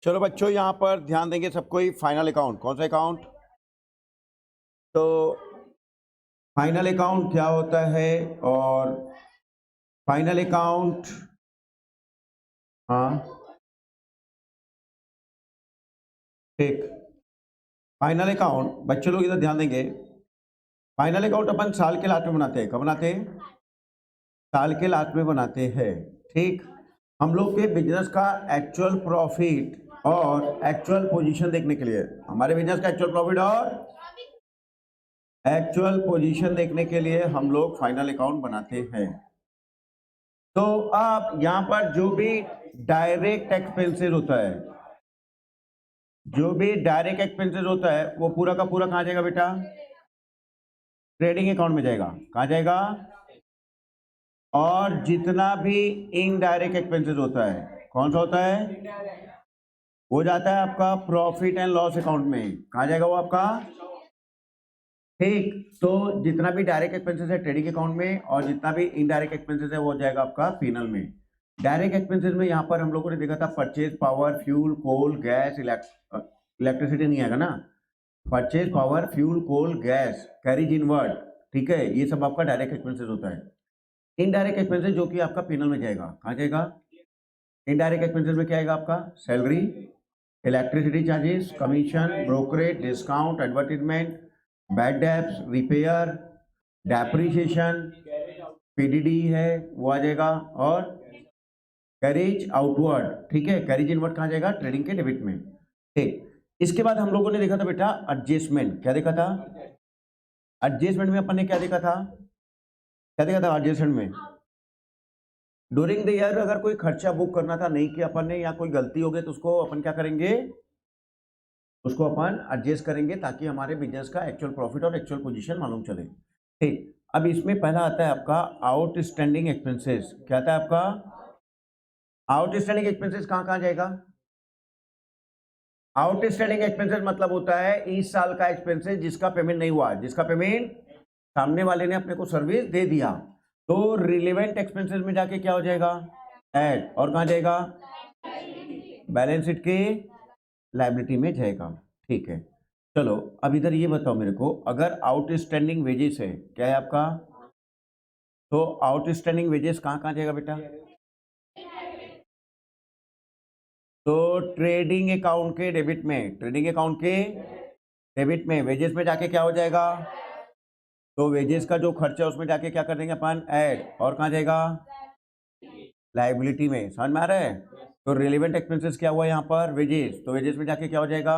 चलो बच्चों, यहाँ पर ध्यान देंगे सब कोई। फाइनल अकाउंट कौन सा अकाउंट? तो फाइनल अकाउंट क्या होता है? और फाइनल अकाउंट, हाँ ठीक। फाइनल अकाउंट बच्चों लोग इधर ध्यान देंगे। फाइनल अकाउंट अपन साल के लास्ट में बनाते हैं। कब बनाते हैं? साल के लास्ट में बनाते हैं। ठीक। हम लोग के बिजनेस का एक्चुअल प्रॉफिट और एक्चुअल पोजीशन देखने के लिए, हमारे बिजनेस का एक्चुअल प्रॉफिट और एक्चुअल पोजीशन देखने के लिए हम लोग फाइनल अकाउंट बनाते हैं। तो अब यहां पर जो भी डायरेक्ट एक्सपेंसेस होता है, जो भी डायरेक्ट एक्सपेंसेस होता है वो पूरा का पूरा कहां जाएगा बेटा? ट्रेडिंग अकाउंट में जाएगा। कहां जाएगा? और जितना भी इनडायरेक्ट एक्सपेंसेस होता है, कौन सा होता है? वो जाता है आपका प्रॉफिट एंड लॉस अकाउंट में। कहां जाएगा वो आपका? ठीक। तो जितना भी डायरेक्ट एक्सपेंसेस है ट्रेडिंग अकाउंट में, और जितना भी इनडायरेक्ट एक्सपेंसेस है वो जाएगा आपका पीनल में। डायरेक्ट एक्सपेंसेस में यहाँ पर हम लोगों ने देखा था परचेज पावर, फ्यूल, कोल, गैस, इलेक्ट्रिसिटी नहीं आएगा ना। परचेज पावर, फ्यूल, कोल, गैस, कैरिज इनवर्ड, ठीक है, ये सब आपका डायरेक्ट एक्सपेंसेस होता है। इनडायरेक्ट एक्सपेंसेस जो कि आपका पीनल में जाएगा। कहाँ जाएगा? इनडायरेक्ट एक्सपेंसेस में क्या आएगा आपका? Salary, electricity charges, commission, brokerage, discount, advertisement, bad debts, repair, depreciation, PDD है वो आ जाएगा, और कैरेज आउटवर्ड, ठीक है। कैरेज इनवर्ड कहाँ जाएगा? ट्रेडिंग के डेबिट में। ठीक। इसके बाद हम लोगों ने देखा था बेटा एडजस्टमेंट। क्या देखा था? एडजस्टमेंट में अपन ने क्या देखा था? क्या देखा था एडजस्टमेंट में? ड्यूरिंग द ईयर अगर कोई खर्चा बुक करना था, नहीं किया अपन ने, या कोई गलती हो गई, तो उसको अपन क्या करेंगे? उसको अपन एडजस्ट करेंगे ताकि हमारे बिजनेस का एक्चुअल प्रॉफिट और एक्चुअल पोजीशन मालूम चले। ठीक। अब इसमें पहला आता है आपका आउटस्टैंडिंग एक्सपेंसेस। क्या आता है आपका? आउटस्टैंडिंग एक्सपेंसेस कहाँ कहाँ जाएगा? आउटस्टैंडिंग एक्सपेंसेस मतलब होता है इस साल का एक्सपेंसेस जिसका पेमेंट नहीं हुआ, जिसका पेमेंट सामने वाले ने अपने को सर्विस दे दिया। तो रिलेवेंट एक्सपेंसेस में जाके क्या हो जाएगा? ऐड। और कहाँ जाएगा? बैलेंस शीट के लायबिलिटी में जाएगा। ठीक है। चलो अब इधर ये बताओ मेरे को, अगर आउटस्टैंडिंग वेजेस है, क्या है आपका? तो आउटस्टैंडिंग वेजेस कहाँ कहाँ जाएगा बेटा? तो ट्रेडिंग अकाउंट के डेबिट में, ट्रेडिंग अकाउंट के डेबिट में वेजेस में जाके क्या हो जाएगा? तो वेजेस का जो खर्चा है उसमें जाके क्या कर देंगे अपन? ऐड। और कहाँ जाएगा? लायबिलिटी में। समझ में आ रहा है? तो रिलेवेंट एक्सपेंसेस क्या हुआ यहाँ पर? वेजेस। तो वेजेस में जाके क्या हो जाएगा?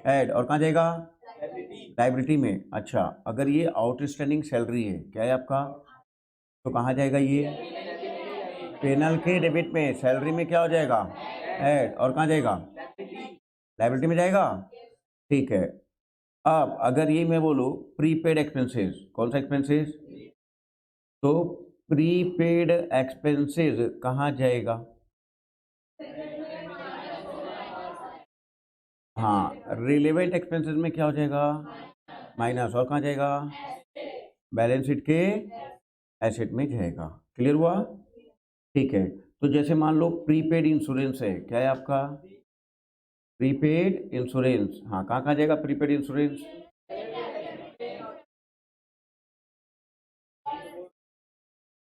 ऐड। और कहाँ जाएगा? लायबिलिटी में। अच्छा, अगर ये आउटस्टैंडिंग सैलरी है, क्या है आपका? तो कहाँ जाएगा ये? पेनल के डेबिट में। सैलरी में क्या हो जाएगा? ऐड। और कहाँ जाएगा? लायबिलिटी में जाएगा। ठीक है। अब अगर ये मैं बोलूँ प्रीपेड एक्सपेंसेस, कौन सा एक्सपेंसेस? तो प्रीपेड एक्सपेंसेस कहाँ जाएगा? हाँ, रिलेवेंट एक्सपेंसेस में क्या हो जाएगा? माइनस। और कहाँ जाएगा? बैलेंस शीट के एसेट में जाएगा। क्लियर हुआ? ठीक है। तो जैसे मान लो प्रीपेड इंश्योरेंस है, क्या है आपका? Prepaid insurance. हाँ, कहाँ कहाँ जाएगा प्रीपेड इंश्योरेंस?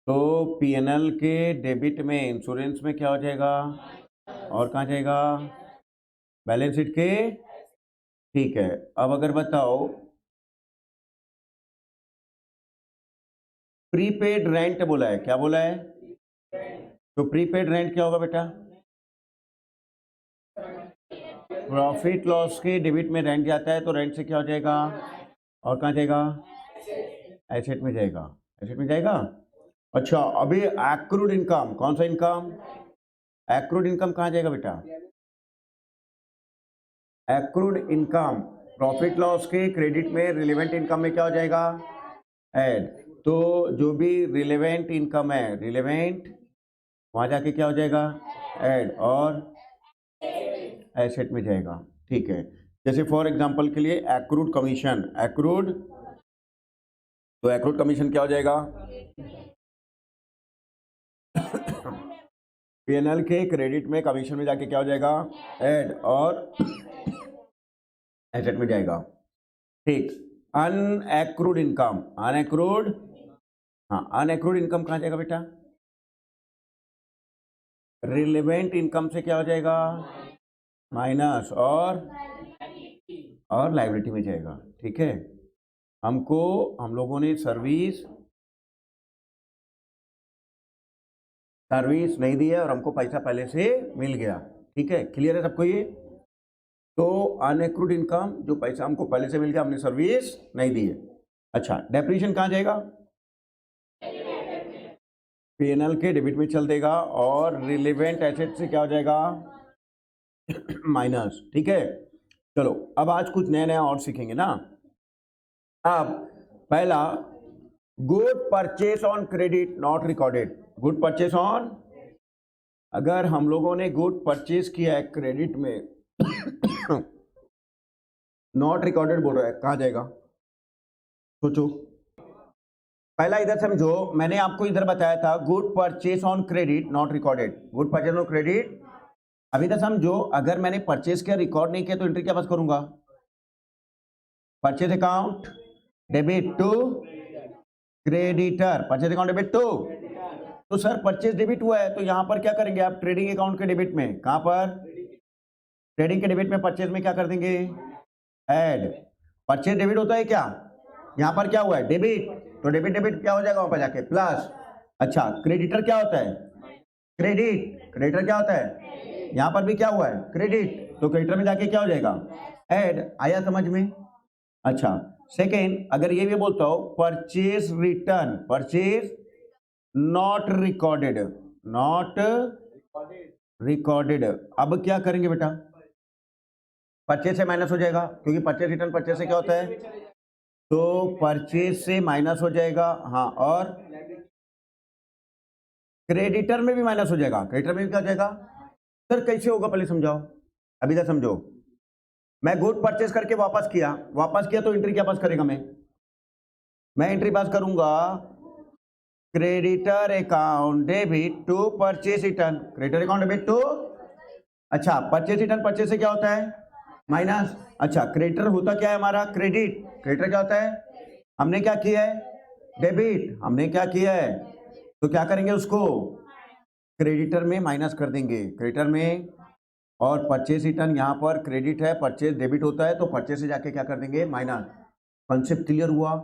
तो पीएनएल के डेबिट में, इंश्योरेंस में क्या हो जाएगा? और कहाँ जाएगा? बैलेंस शीट के। ठीक है। अब अगर बताओ प्रीपेड रेंट बोला है, क्या बोला है? तो प्रीपेड रेंट क्या होगा बेटा? प्रॉफिट लॉस के डेबिट में रेंट जाता है, तो रेंट से क्या हो जाएगा? और कहाँ जाएगा? एसेट में जाएगा। एसेट में जाएगा। अच्छा, अभी एक्रूड इनकम, कौन सा इनकम? एक्रूड इनकम कहाँ जाएगा बेटा? एक्रूड इनकम प्रॉफिट लॉस के क्रेडिट में, रिलेवेंट इनकम में क्या हो जाएगा? ऐड। तो जो भी रिलेवेंट इनकम है, रिलेवेंट, वहां जाके क्या हो जाएगा? ऐड। और एसेट में जाएगा। ठीक है। जैसे फॉर एग्जांपल के लिए एक्रूड कमीशन, एक्रूड, तो एक्रूड कमीशन क्या हो जाएगा? पीएनएल के क्रेडिट में कमीशन में जाके क्या हो जाएगा, ऐड, और एसेट में जाएगा। ठीक, अनएक्रूड इनकम, अनएक्रूड, हाँ अनएक्रूड इनकम कहाँ जाएगा बेटा, रिलेवेंट इनकम से क्या हो जाएगा, माइनस, और लायबिलिटी में जाएगा। ठीक है, हम लोगों ने सर्विस नहीं दी है और हमको पैसा पहले से मिल गया। ठीक है, क्लियर है सबको ये। तो अनएक्रूड इनकम, जो पैसा हमको पहले से मिल गया, हमने सर्विस नहीं दी है। अच्छा, डेप्रिसिएशन कहाँ जाएगा, पीएनएल के डेबिट में चल देगा, और रिलेवेंट एसेट से क्या हो जाएगा, माइनस। ठीक है, चलो अब आज कुछ नया नया और सीखेंगे ना। अब पहला, good purchase on credit not recorded. Good purchase on, अगर हम लोगों ने गुड परचेस किया है क्रेडिट में, नॉट रिकॉर्डेड बोल रहा है, कहाँ जाएगा, सोचो। पहला इधर समझो, मैंने आपको इधर बताया था good purchase on credit not recorded, good purchase on credit. अब इधर समझो, अगर मैंने परचेस किया रिकॉर्ड नहीं किया तो एंट्री क्या पास करूंगा, purchase account debit to creditor, purchase account debit to. तो सर परचेस डेबिट हुआ है, तो यहां पर क्या करेंगे आप, ट्रेडिंग अकाउंट के डेबिट में, कहां पर, ट्रेडिंग के डेबिट में परचेस में क्या कर देंगे, ऐड। परचेस डेबिट होता है क्या, यहां पर क्या हुआ है, डेबिट, तो डेबिट डेबिट क्या हो जाएगा वहां पर जाके, प्लस। अच्छा, क्रेडिटर क्या होता है, क्रेडिट, क्रेडिटर क्या होता है, यहां पर भी क्या हुआ है, क्रेडिट, तो क्रेडिटर में जाके क्या हो जाएगा, ऐड। आया समझ में। अच्छा, सेकेंड, अगर ये भी बोलता हो purchase return, purchase not recorded, not recorded, अब क्या करेंगे बेटा, परचेस से माइनस हो जाएगा, क्योंकि परचेस रिटर्न परचेस से क्या होता है, तो परचेस से माइनस हो जाएगा। हाँ, और क्रेडिटर में भी माइनस हो जाएगा, क्रेडिटर में भी क्या हो जाएगा, सर कैसे होगा पहले समझाओ। अभी तक समझो, मैं गुड परचेस करके वापस किया तो एंट्री क्या पास करेगा, मैं एंट्री पास करूंगा creditor account debit to purchase return, creditor account debit to. अच्छा, परचेस रिटर्न परचेस से क्या होता है, माइनस। अच्छा, क्रेडिटर होता क्या है हमारा, क्रेडिट, क्रेडिटर क्या होता है, हमने क्या किया है, डेबिट, हमने क्या किया है, तो क्या करेंगे उसको क्रेडिटर में माइनस कर देंगे, क्रेडिटर में। और परचेस रिटर्न यहाँ पर क्रेडिट है, परचेस डेबिट होता है, तो परचेस से जाके क्या कर देंगे, माइनस। कॉन्सेप्ट क्लियर हुआ।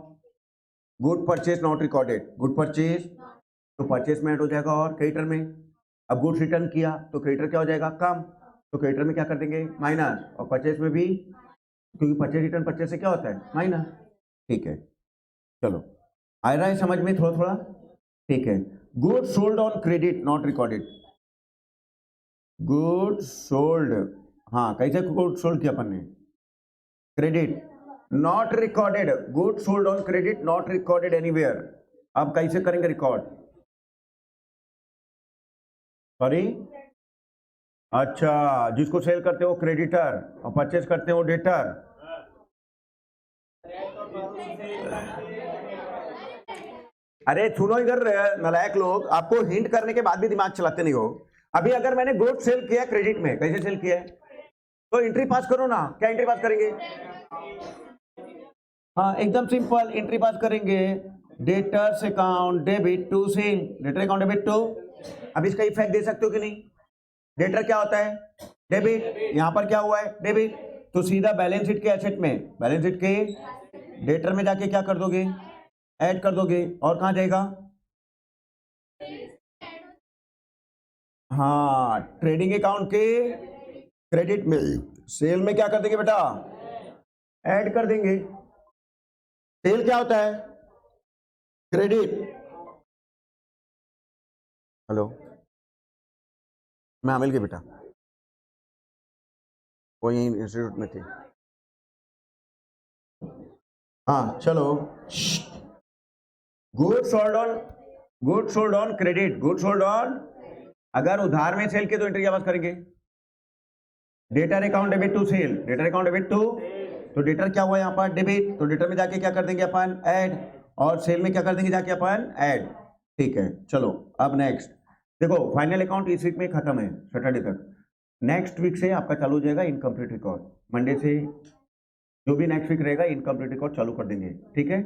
Good purchase not recorded, good purchase तो परचेस में ऐड हो जाएगा और क्रेडिटर में। अब गुड्स रिटर्न किया तो क्रेडिटर क्या हो जाएगा, कम, तो क्रेडिटर में क्या कर देंगे, माइनस, और परचेस में भी, क्योंकि परचेस रिटर्न परचेस से क्या होता है, माइनस। ठीक है, चलो आ रहा है समझ में थोड़ा थोड़ा। ठीक है, good sold on credit not recorded, good sold, हाँ कैसे गुड सोल्ड किया अपन ने, credit not recorded, good sold on credit not recorded anywhere. अब कैसे करेंगे रिकॉर्ड, सॉरी, अच्छा जिसको सेल करते हो क्रेडिटर और परचेस करते हो डेटर। अरे सुनो इधर नालायक लोग, आपको हिंट करने के बाद भी दिमाग चलाते नहीं हो। अभी अगर मैंने गुड सेल किया क्रेडिट में, कैसे सेल किया है, तो एंट्री पास करो ना, क्या एंट्री पास करेंगे, हाँ एकदम सिंपल, एंट्री पास करेंगे debtors account debit to sale, debtor account debit to. अब इसका इफेक्ट दे सकते हो कि नहीं, डेटर क्या होता है, डेबिट, यहां पर क्या हुआ है, डेबिट, तो सीधा बैलेंस शीट के एसेट में, बैलेंस शीट के डेटर में जाके क्या कर दोगे, ऐड कर दोगे, और कहां जाएगा, हाँ ट्रेडिंग अकाउंट के क्रेडिट में, सेल में क्या कर देंगे बेटा, ऐड कर देंगे। सेल क्या होता है, क्रेडिट, हेलो मैं आमिल के बेटा, वो यही इंस्टीट्यूट में थे। हाँ चलो, good sold on, good sold on credit, good sold on, अगर उधार में सेल के तो एंट्री क्या पास करेंगे, debtor account debit to sale, debtor account debit to, तो डेटर क्या हुआ यहाँ पर, डेबिट, तो डेटर में जाके क्या कर देंगे अपन, ऐड, और सेल में क्या कर देंगे जाके अपन, ऐड। ठीक है, चलो अब नेक्स्ट, देखो फाइनल अकाउंट इस वीक में खत्म है, सैटरडे तक। नेक्स्ट वीक से आपका चालू हो जाएगा इनकम्प्लीट रिकॉर्ड। मंडे से जो भी नेक्स्ट वीक रहेगा इनकम्प्लीट रिकॉर्ड चालू कर देंगे, ठीक है।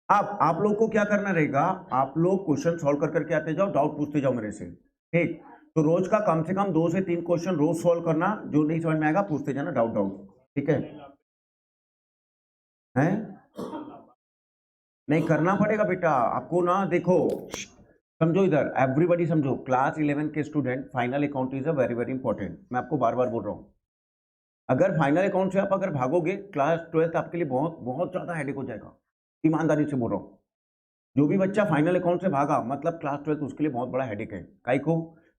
अब आप लोग को क्या करना रहेगा, आप लोग क्वेश्चन सॉल्व कर करके आते जाओ, डाउट पूछते जाओ मेरे से, ठीक। तो रोज का कम से कम 2 से 3 क्वेश्चन रोज सॉल्व करना, जो नहीं समझ में आएगा पूछते जाना डाउट डाउट, ठीक है। हैं? नहीं करना पड़ेगा बेटा आपको ना, देखो समझो इधर, एवरीबॉडी समझो, क्लास 11 के student final account is a very very important. मैं आपको बार बार बोल रहा हूँ, अगर फाइनल अकाउंट से आप अगर भागोगे, क्लास 12 आपके लिए बहुत बहुत ज्यादा हेडेक हो जाएगा, ईमानदारी से बोल रहा हूँ। जो भी बच्चा फाइनल अकाउंट से भागा मतलब क्लास 12 उसके लिए बहुत बड़ा हेडेक है। काई को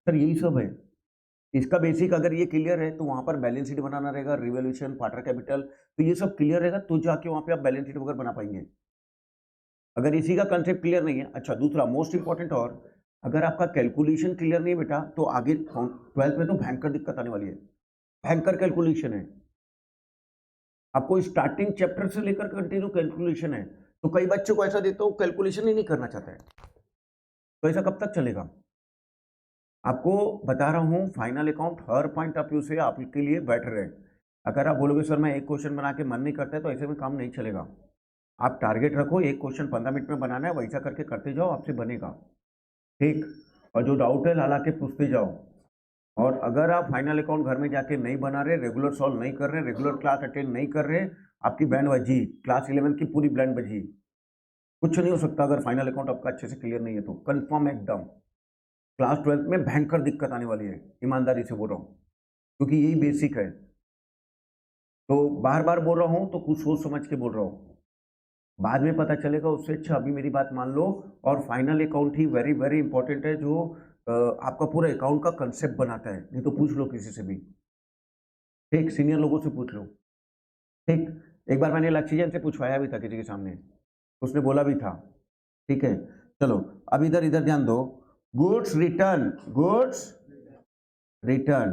सर यही सब है, इसका बेसिक अगर ये क्लियर है तो वहां पर बैलेंस शीट बनाना रहेगा, रिवोल्यूशन, पार्टनर कैपिटल, तो ये सब क्लियर रहेगा तो जाके वहां पे आप बैलेंस शीट वगैरह बना पाएंगे। अगर इसी का कंसेप्ट क्लियर नहीं है, अच्छा दूसरा मोस्ट इंपॉर्टेंट, और अगर आपका कैलकुलेशन क्लियर नहीं है बेटा, तो आगे 12th में तो भयंकर दिक्कत आने वाली है, भयंकर कैलकुलेशन है। आपको स्टार्टिंग चैप्टर से लेकर कंटिन्यू कैलकुलेशन है, तो कई बच्चों को ऐसा देता हूं कैलकुलेशन ही नहीं करना चाहता है, तो ऐसा कब तक चलेगा। आपको बता रहा हूं final account her point of view से आपके लिए बेटर है। अगर आप बोलोगे सर मैं एक क्वेश्चन बना के मन नहीं करता है, तो ऐसे में काम नहीं चलेगा। आप टारगेट रखो, एक क्वेश्चन 15 मिनट में बनाना है, वैसा करके करते जाओ, आपसे बनेगा, ठीक। और जो डाउट है ला के पूछते जाओ। और अगर आप फाइनल अकाउंट घर में जाके नहीं बना रहे, रेगुलर सॉल्व नहीं कर रहे, रेगुलर क्लास अटेंड नहीं कर रहे, आपकी बैंड बजी, क्लास 11 की पूरी बैंड बजी। कुछ नहीं हो सकता अगर फाइनल अकाउंट आपका अच्छे से क्लियर नहीं है तो, कंफर्म एकदम। क्लास 12 में भयंकर दिक्कत आने वाली है, ईमानदारी से बोल रहा हूँ, क्योंकि यही बेसिक है। तो बार बार बोल रहा हूँ तो कुछ सोच समझ के बोल रहा हूँ, बाद में पता चलेगा उससे अच्छा अभी मेरी बात मान लो। और फाइनल अकाउंट ही वेरी वेरी इंपॉर्टेंट है, जो आपका पूरा अकाउंट का कंसेप्ट बनाता है। नहीं तो पूछ लो किसी से भी, ठीक, सीनियर लोगों से पूछ लो, ठीक। एक बार मैंने लक्ष्यजन से पूछवाया भी था किसी के सामने, उसने बोला भी था, ठीक है। चलो अब इधर इधर ध्यान दो, goods return, goods return,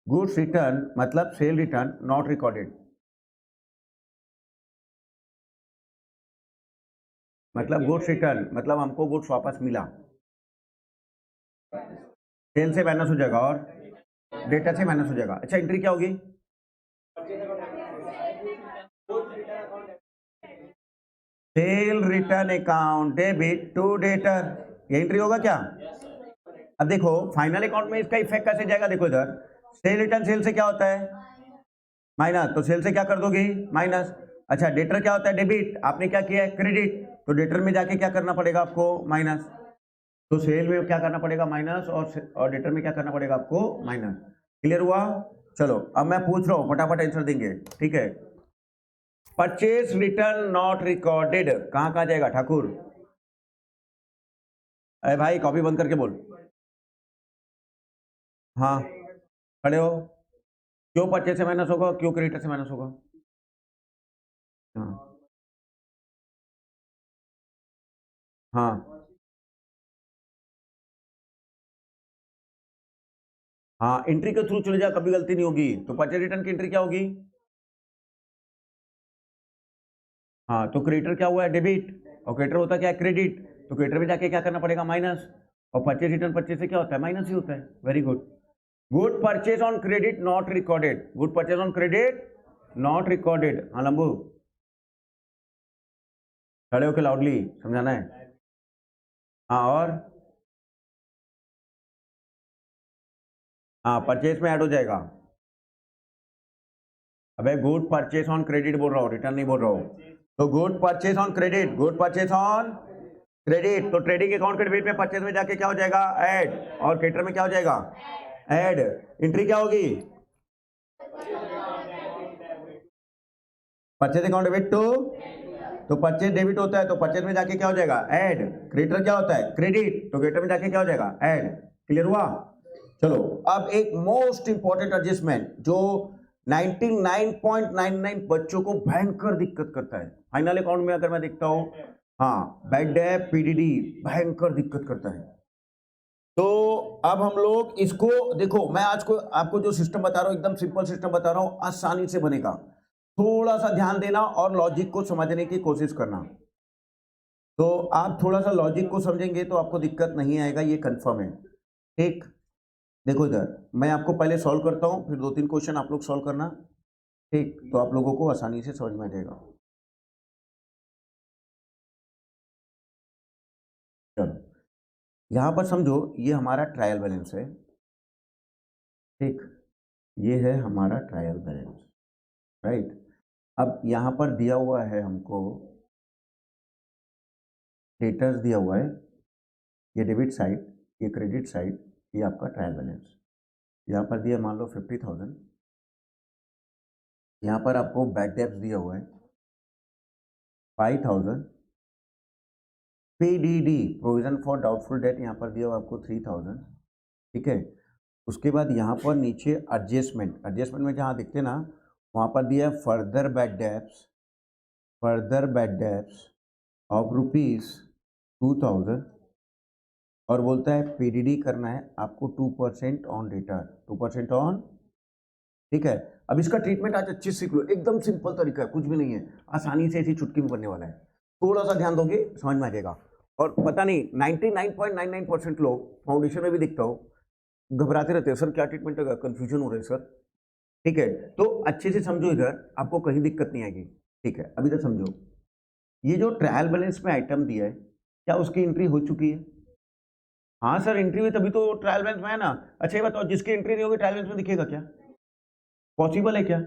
goods return मतलब सेल रिटर्न नॉट रिकॉर्डेड, मतलब गुड्स रिटर्न मतलब हमको गुड्स वापस मिला, सेल से माइनस हो जाएगा और डेटा से माइनस हो जाएगा। अच्छा एंट्री क्या होगी, sale return account debit to debtor, ये एंट्री होगा क्या। अब देखो फाइनल अकाउंट में इसका इफेक्ट कैसे जाएगा, देखो इधर सेल रिटर्न, सेल से क्या होता है माइनस, तो सेल से क्या कर दोगे माइनस। अच्छा डेटर क्या होता है डेबिट, आपने क्या किया है क्रेडिट, तो डेटर में जाके क्या करना पड़ेगा आपको माइनस, तो सेल में क्या करना पड़ेगा माइनस, और डेटर में क्या करना पड़ेगा आपको माइनस। क्लियर हुआ। चलो अब मैं पूछ रहा हूं, फटाफट आंसर देंगे, ठीक है। परचेज रिटर्न नॉट रिकॉर्डेड कहां कहां जाएगा ठाकुर, अरे भाई कॉपी बंद करके बोल, हाँ खड़े हो, क्यों परचेज से माइनस होगा, क्यों क्रेडिटर से माइनस होगा, हाँ हाँ हाँ, एंट्री के थ्रू चले जा, कभी गलती नहीं होगी। तो परचेज रिटर्न की एंट्री क्या होगी, हाँ, तो क्रेडिटर क्या हुआ है डेबिट, और क्रेडिटर होता क्या है क्रेडिट, तो क्रेडिटर में जाके क्या करना पड़ेगा माइनस, और परचेज रिटर्न परचेज से क्या होता है माइनस ही होता है। Very good, good purchase on credit not recorded, good purchase on credit not recorded. हाँ लंबू खड़े होके लाउडली समझाना है, हाँ और हाँ परचेज में ऐड हो जाएगा। अबे गुड परचेज ऑन क्रेडिट बोल रहा हूँ, रिटर्न नहीं बोल रहा हूँ। तो good purchase on credit, good purchase on credit, तो ट्रेडिंग अकाउंट के डेबिट में परचेज में जाके क्या हो जाएगा ऐड, और क्रेडिटर में क्या हो जाएगा ऐड। एंट्री क्या होगी, परचेज अकाउंट डेबिट टू, तो परचेज डेबिट होता है तो परचेज में जाके क्या हो जाएगा ऐड, क्रेडिटर क्या होता है क्रेडिट, तो क्रेडिटर में जाके क्या हो जाएगा ऐड। क्लियर हुआ। चलो अब एक मोस्ट इंपॉर्टेंट एडजस्टमेंट जो 99.99 बच्चों को भयंकर दिक्कत करता है फाइनल अकाउंट में, अगर मैं देखता हूं, हाँ बैड डेट पीडीडी भयंकर दिक्कत करता है। तो अब हम लोग इसको देखो, मैं आज को आपको जो सिस्टम बता रहा हूं एकदम सिंपल सिस्टम बता रहा हूं, आसानी से बनेगा, थोड़ा सा ध्यान देना और लॉजिक को समझने की कोशिश करना। तो आप थोड़ा सा लॉजिक को समझेंगे तो आपको दिक्कत नहीं आएगा, ये कंफर्म है। ठीक, देखो इधर मैं आपको पहले सॉल्व करता हूँ, फिर 2-3 क्वेश्चन आप लोग सॉल्व करना। ठीक, तो आप लोगों को आसानी से समझ में आ जाएगा। चलो, यहाँ पर समझो ये हमारा ट्रायल बैलेंस है। ठीक, ये है हमारा ट्रायल बैलेंस, राइट। अब यहाँ पर दिया हुआ है हमको स्टेटस दिया हुआ है, ये डेबिट साइड, ये क्रेडिट साइड, ये आपका ट्रायल बैलेंस। यहाँ पर दिया मान लो 50,000, यहाँ पर आपको बैड डेब्ट दिया हुआ है 5,000, PDD provision for doubtful debt यहाँ पर दिया हुआ आपको 3,000। ठीक है, उसके बाद यहाँ पर नीचे एडजस्टमेंट में जहाँ दिखते ना, वहाँ पर दिया है फर्दर बैड डेब्ट्स ऑफ ₹2,000, और बोलता है पीडीडी करना है आपको 2% ऑन रिटर्न, 2% ऑन। ठीक है, अब इसका ट्रीटमेंट आज अच्छे से सीख लो, एकदम सिंपल तरीका है, कुछ भी नहीं है, आसानी से ऐसी चुटकी में बनने वाला है। थोड़ा सा ध्यान दोगे समझ में आ जाएगा। और पता नहीं 99.99% लोग फाउंडेशन में भी दिखता हो घबराते रहते हैं, सर क्या ट्रीटमेंट है, कंफ्यूजन हो रहा है सर। ठीक है, तो अच्छे से समझो, इधर आपको कहीं दिक्कत नहीं आएगी। ठीक है, अब इधर समझो, ये जो ट्रायल बैलेंस में आइटम दिया है, क्या उसकी एंट्री हो चुकी है? हाँ सर, एंट्री हुई तभी तो ट्रायल बैलेंस में है ना। अच्छा ये बताओ, जिसकी एंट्री नहीं होगी ट्रायल बैलेंस में दिखेगा क्या? पॉसिबल है क्या?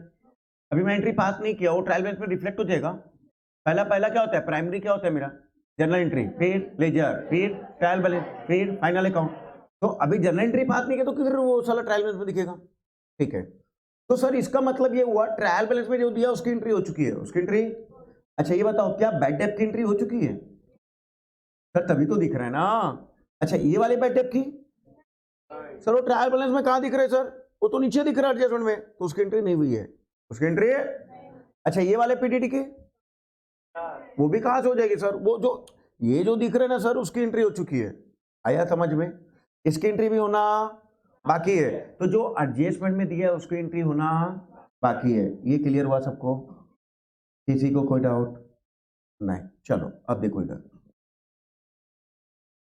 अभी मैं एंट्री पास नहीं किया, वो ट्रायल बैलेंस में रिफ्लेक्ट हो जाएगा। पहला क्या होता है, प्राइमरी क्या होता है मेरा, जनरल एंट्री, फिर लेजर, फिर ट्रायल बैलेंस, फिर फाइनल अकाउंट। तो अभी जनरल एंट्री पास नहीं किया तो किधर वो साला ट्रायल बैलेंस में दिखेगा। ठीक है, तो सर इसका मतलब ये हुआ ट्रायल बैलेंस में जो दिया उसकी एंट्री हो चुकी है, उसकी एंट्री। अच्छा ये बताओ, क्या बैड डेब्ट की एंट्री हो चुकी है? सर तभी तो दिख रहा है ना। अच्छा ये वाले बैड डेब्ट की, सर वो ट्रायल बैलेंस में कहाँ दिख रहे हैं सर, वो तो नीचे दिख रहा है एडजस्टमेंट में, तो उसकी एंट्री नहीं हुई है, उसकी एंट्री है। अच्छा ये वाले पीडीडी के, वो भी कहां से हो जाएगी सर, वो जो ये जो दिख रहे हैं ना सर, उसकी एंट्री हो चुकी है। आया समझ में? इसकी एंट्री भी होना बाकी है, तो जो एडजस्टमेंट में दिया है उसकी एंट्री होना बाकी है। ये क्लियर हुआ सबको? किसी को कोई डाउट नहीं? चलो अब देखो इधर,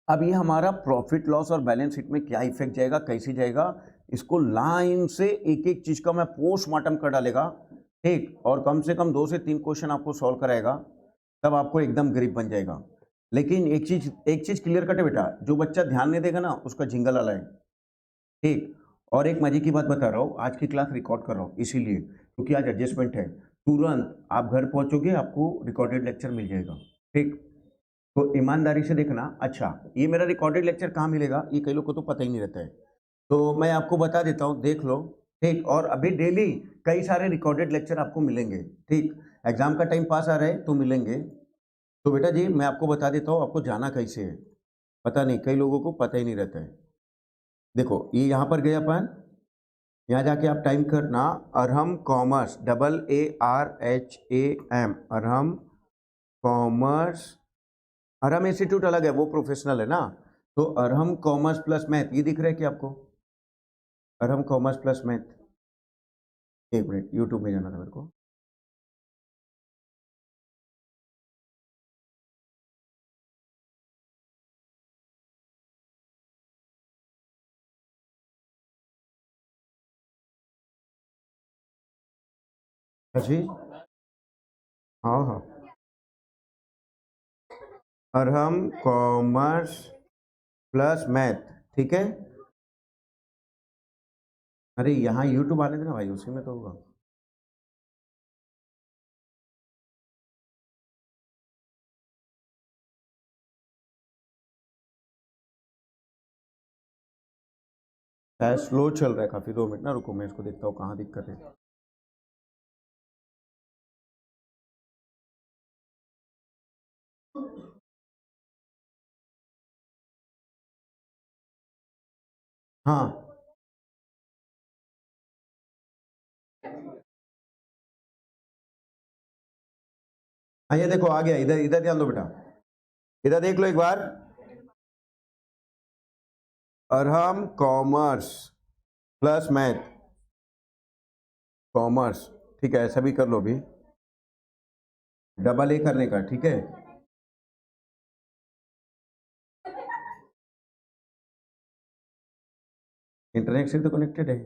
अब ये हमारा प्रॉफिट लॉस और बैलेंस शीट में क्या इफेक्ट जाएगा, कैसे जाएगा, इसको लाइन से एक एक चीज का मैं पोस्टमार्टम कर डालेगा। ठीक, और कम से कम 2 से 3 क्वेश्चन आपको सॉल्व कराएगा, तब आपको एकदम ग्रिप बन जाएगा। लेकिन एक चीज क्लियर कट है बेटा, जो बच्चा ध्यान नहीं देगा ना उसका झिंगल वाला है। ठीक, और एक मजे की बात बता रहा हूँ, आज की क्लास रिकॉर्ड कर रहा हूँ इसीलिए, क्योंकि आज एडजस्टमेंट है, तुरंत आप घर पहुंचोगे आपको रिकॉर्डेड लेक्चर मिल जाएगा। ठीक, तो ईमानदारी से देखना। अच्छा ये मेरा रिकॉर्डेड लेक्चर कहाँ मिलेगा, ये कई लोग को तो पता ही नहीं रहता है, तो मैं आपको बता देता हूँ, देख लो। ठीक, और अभी डेली कई सारे रिकॉर्डेड लेक्चर आपको मिलेंगे। ठीक, एग्जाम का टाइम पास आ रहा है तो मिलेंगे। तो बेटा जी मैं आपको बता देता हूँ आपको जाना कैसे है, पता नहीं, कई लोगों को पता ही नहीं रहता है। देखो ये यहाँ पर गए अपन, यहाँ जाके आप टाइम करना Arham commerce, AARHAM, Arham commerce. Arham institute अलग है, वो प्रोफेशनल है ना, तो अरहम कॉमर्स प्लस मैथ, ये दिख रहा है क्या आपको, अरहम कॉमर्स प्लस मैथ। एक मिनट, यूट्यूब में जाना था मेरे को। जी हाँ हाँ, अरहम कॉमर्स प्लस मैथ, ठीक है। अरे यहाँ यूट्यूब आने देना भाई, उसी में तो होगा। शायद स्लो चल रहा है काफी, 2 मिनट ना रुको, मैं इसको देखता हूँ कहाँ दिक्कत है। हाँ हाँ, ये देखो आ गया, इधर इधर ध्यान दो बेटा, इधर देख लो एक बार, Arham commerce plus math, commerce. ठीक है, ऐसा भी कर लो, भी डबल ए करने का, ठीक है। इंटरनेट से तो कनेक्टेड है।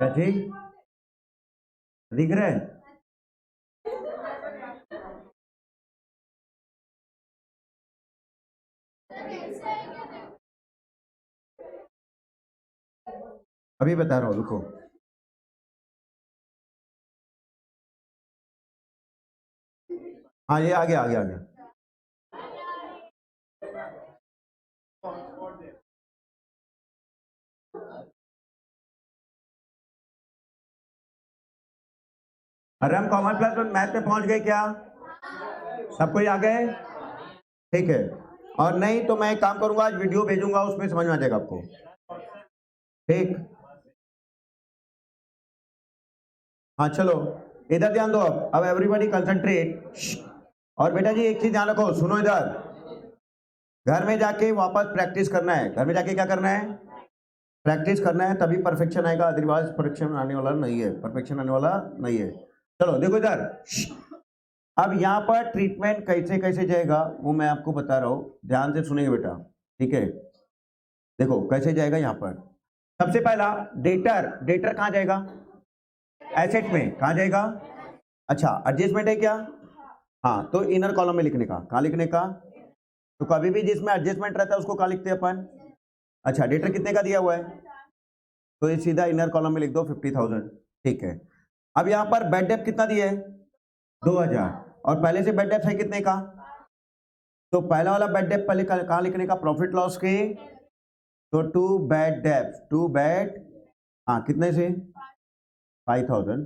क्या जी दिख रहा है? अभी बता रहा हूँ, रुको। हाँ ये आ गया आ गया आ गया। अरे हम कॉमन प्लस वन मैथ में पहुंच गए क्या? सब कोई आ गए? ठीक है। और नहीं तो मैं एक काम करूंगा, आज वीडियो भेजूंगा, उसमें समझ में आ जाएगा आपको। ठीक। हाँ चलो इधर ध्यान दो। अब एवरीबॉडी कंसंट्रेट। और बेटा जी एक चीज ध्यान रखो, सुनो इधर। घर में जाके वापस प्रैक्टिस करना है। घर में जाके क्या करना है? प्रैक्टिस करना है, तभी परफेक्शन आएगा, अदरवाइज परफेक्शन आने वाला नहीं है, परफेक्शन आने वाला नहीं है। चलो देखो इधर। अब यहाँ पर ट्रीटमेंट कैसे कैसे जाएगा वो मैं आपको बता रहा हूँ, ध्यान से सुनेंगे बेटा। ठीक है, देखो कैसे जाएगा यहाँ पर। सबसे पहला डेटर, डेटर कहाँ जाएगा? एसेट में। कहाँ जाएगा? अच्छा एडजस्टमेंट है क्या? हाँ तो इनर कॉलम में लिखने का। कहाँ लिखने का? तो कभी भी जिसमें एडजस्टमेंट रहता है उसको कहाँ लिखते हैं अपन? अच्छा डेटर कितने का दिया हुआ है तो ये सीधा इनर कॉलम में लिख दो 50,000। ठीक है। अब यहाँ पर बेड डेप्थ कितना दिया है? 2000। और पहले से बेड डेप्थ है कितने का? तो पहला वाला बेड डेप्थ पहले कहाँ लिखने का? प्रॉफिट लॉस के। तो टू बेड डेप्थ, टू बेड, हाँ कितने से? 5000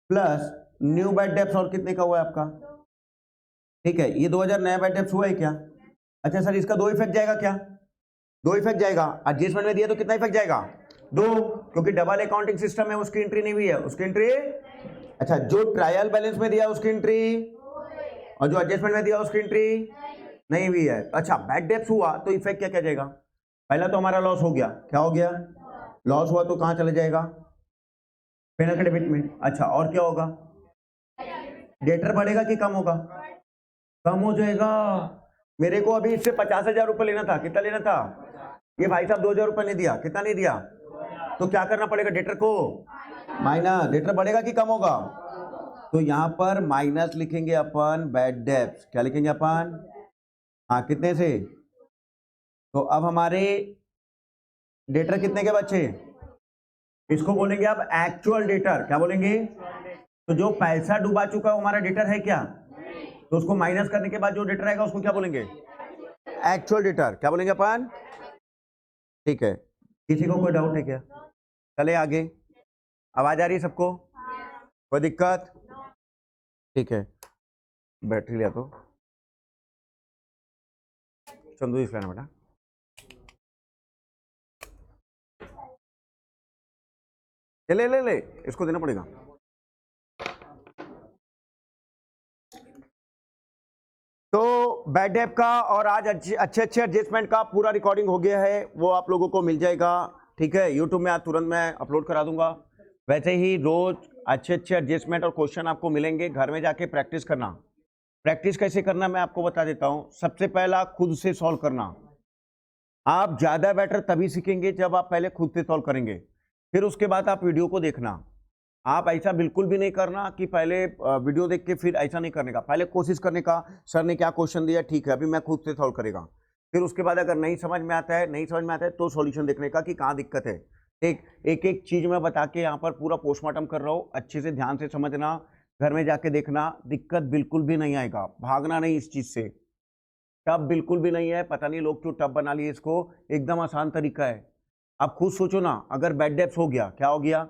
प्लस न्यू बेड डेप्थ और कितने का हुआ है आपका? ठीक है, ये 2000 नया बेड डेप्थ हुआ है क्या? अच्छा सर इसका दो इफेक्ट जाएगा क्या? दो इफेक्ट जाएगा। एडजस्टमेंट में दिया तो कितना इफेक्ट जाएगा? दो, क्योंकि डबल अकाउंटिंग सिस्टम है, उसकी एंट्री नहीं हुई है, उसकी एंट्री। अच्छा जो ट्रायल बैलेंस में दिया उसकी एंट्री, और जो एडजस्टमेंट में दिया उसकी एंट्री नहीं हुई है। अच्छा बैड डेप्थ हुआ तो इफेक्ट क्या क्या जाएगा? पहला तो हमारा लॉस हो गया। क्या हो गया? लॉस हुआ तो कहां चले जाएगा? पेनल के डेबिट में। अच्छा और क्या होगा? डेटर बढ़ेगा कि कम होगा? कम हो जाएगा। मेरे को अभी इससे 50,000 रुपये लेना था, कितना लेना था? ये भाई साहब 2,000 रुपये नहीं दिया, कितना नहीं दिया? तो क्या करना पड़ेगा डेटर को? माइनस। डेटर बढ़ेगा कि कम होगा? तो यहां पर माइनस लिखेंगे अपन बैड डेप्थ। क्या लिखेंगे अपन? हाँ कितने से? तो अब हमारे डेटर कितने के बच्चे? इसको बोलेंगे अब एक्चुअल डेटर। क्या बोलेंगे? तो जो पैसा डूबा चुका है हमारा डेटर है क्या? तो उसको माइनस करने के बाद जो डेटर आएगा उसको क्या बोलेंगे? Actual debtor. क्या बोलेंगे अपन? ठीक है, किसी को कोई डाउट है क्या? चले आगे। आवाज आ रही है सबको? कोई दिक्कत? ठीक है, बैटरी लिया तो चंदू इस लेना बेटा। ले ले ले, इसको देना पड़ेगा। तो बैड डेप का और आज अच्छे अच्छे एडजस्टमेंट का पूरा रिकॉर्डिंग हो गया है, वो आप लोगों को मिल जाएगा। ठीक है, यूट्यूब में आज तुरंत मैं अपलोड करा दूंगा। वैसे ही रोज अच्छे एडजस्टमेंट और क्वेश्चन आपको मिलेंगे, घर में जाके प्रैक्टिस करना। प्रैक्टिस कैसे करना मैं आपको बता देता हूं। सबसे पहला खुद से सॉल्व करना। आप ज्यादा बेटर तभी सीखेंगे जब आप पहले खुद से सॉल्व करेंगे, फिर उसके बाद आप वीडियो को देखना। आप ऐसा बिल्कुल भी नहीं करना कि पहले वीडियो देख के फिर ऐसा नहीं करने का, पहले कोशिश करने का। सर ने क्या क्वेश्चन दिया, ठीक है अभी मैं खुद से सॉल्व करेगा, फिर उसके बाद अगर नहीं समझ में आता है तो सॉल्यूशन देखने का कि कहाँ दिक्कत है। एक एक एक चीज मैं बता के यहाँ पर पूरा पोस्टमार्टम कर रहा हूँ, अच्छे से ध्यान से समझना, घर में जाके देखना, दिक्कत बिल्कुल भी नहीं आएगा। भागना नहीं इस चीज से, टब बिल्कुल भी नहीं है। पता नहीं लोग क्यों टब बना लिए इसको, एकदम आसान तरीका है। आप खुद सोचो ना, अगर बैड डेप्थ हो गया, क्या हो गया?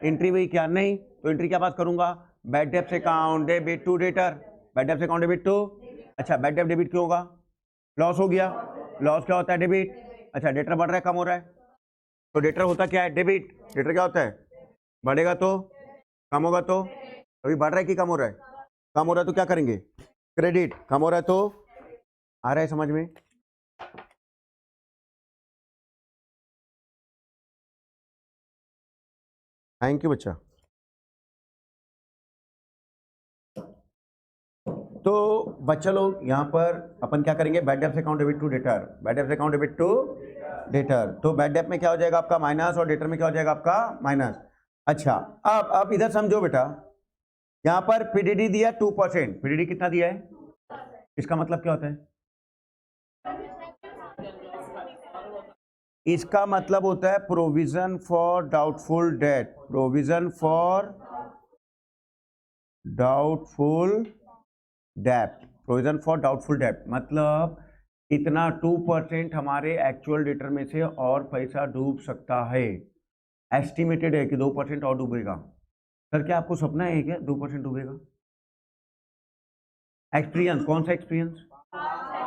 एंट्री हुई क्या? नहीं, तो एंट्री क्या बात करूंगा? बैड डेप्थ account debit to debtor, bad डेप्थ अकाउंट डेबिट टू। अच्छा बैड डेप्थ डेबिट क्यों होगा? लॉस हो गया। लॉस क्या होता है? डेबिट। अच्छा डेटर बढ़ रहा है कम हो रहा है? तो डेटर होता क्या है? डेबिट। डेटर क्या होता है? बढ़ेगा तो, कम होगा तो। अभी बढ़ रहा है कि कम हो रहा है? कम हो रहा है तो क्या करेंगे? क्रेडिट। कम हो रहा है तो, आ रहा है समझ में? थैंक यू बच्चा। तो बच्चा लोग यहाँ पर अपन क्या करेंगे, बैड डेब्ट account debit to debtor, bad डेब्ट अकाउंट डेबिट टू डेटर। तो बैड डेब्ट में क्या हो जाएगा आपका माइनस और डेटर में क्या हो जाएगा आपका माइनस। अच्छा अब इधर समझो बेटा, यहाँ पर पीडीडी दिया 2%, पीडीडी कितना दिया है, इसका मतलब क्या होता है, इसका मतलब होता है provision for doubtful debt, provision for doubtful debt, provision for doubtful debt मतलब इतना 2% हमारे एक्चुअल डेटर में से और पैसा डूब सकता है, एस्टिमेटेड है कि 2% और डूबेगा। सर क्या आपको सपना है क्या 2% डूबेगा? एक्सपीरियंस, कौन सा एक्सपीरियंस,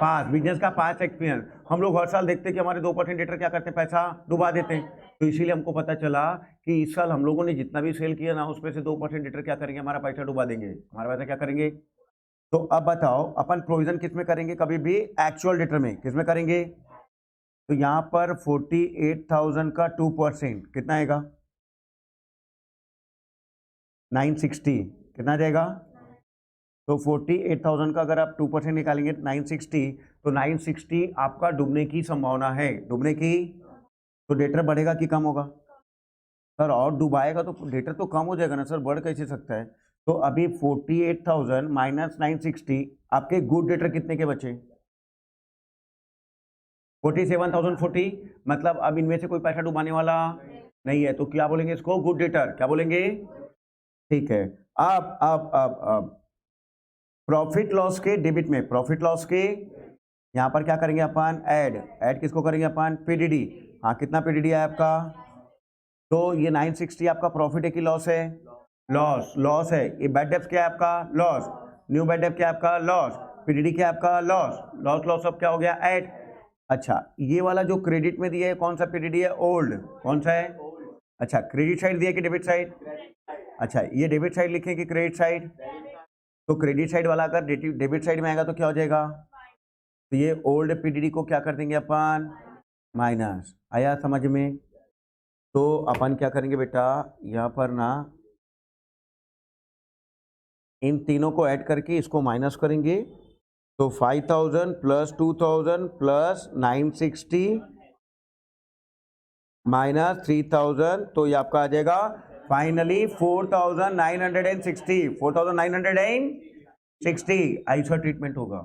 पास, बिजनेस का पास एक्सपीरियंस। हम लोग हर साल देखते हैं कि हमारे 2% डेटर क्या करते हैं, पैसा डुबा देते हैं। तो इसीलिए हमको पता चला कि इस साल हम लोगों ने जितना भी सेल किया ना उसमें से 2% डेटर क्या करेंगे, हमारा पैसा डुबा देंगे, हमारा पैसा क्या करेंगे। तो अब बताओ अपन प्रोविजन किस में करेंगे, कभी भी एक्चुअल डेटर में, किस में करेंगे। तो यहां पर 48,000 का 2% कितना आएगा, 960, कितना जाएगा। तो 48,000 का अगर आप 2% निकालेंगे 960, तो 960 आपका डूबने की संभावना है, डूबने की। तो डेटर बढ़ेगा कि कम होगा सर, और डुबाएगा तो डेटर तो कम हो जाएगा ना सर, बढ़ कैसे सकता है। तो अभी 48,000 माइनस 960, आपके गुड डेटर कितने के बचे, 47,040, मतलब अब इनमें से कोई पैसा डुबाने वाला नहीं है, तो क्या बोलेंगे इसको, गुड डेटर, क्या बोलेंगे, ठीक है। अब प्रॉफिट लॉस के डेबिट में, प्रॉफिट लॉस के यहां पर क्या करेंगे अपन, ऐड किसको करेंगे अपन, पीडीडी। हाँ कितना पीडीडी है आपका, तो ये 960 आपका प्रॉफिट है कि लॉस है, लॉस, लॉस है। ये बैड डेब्ट क्या है आपका, लॉस, न्यू बैड डेब्ट क्या है आपका, लॉस, पीडीडी क्या है आपका, लॉस, लॉस लॉस अब क्या हो गया, ऐड। अच्छा ये वाला जो क्रेडिट में दिया है कौन सा पीडीडी है, ओल्ड, कौन सा है, अच्छा क्रेडिट साइड दिया कि डेबिट साइड, अच्छा ये डेबिट साइड लिखें कि क्रेडिट साइड। तो क्रेडिट साइड वाला अगर डेबिट साइड में आएगा तो क्या हो जाएगा, तो ये ओल्ड पीडीडी को क्या कर देंगे अपन, माइनस। आया समझ में। तो अपन क्या करेंगे बेटा, यहाँ पर ना इन तीनों को ऐड करके इसको माइनस करेंगे। तो 5,000 प्लस 2,000 प्लस 960 माइनस 3,000, तो ये आपका आ जाएगा फाइनली 4,960, 4,960 ऐसा ट्रीटमेंट होगा।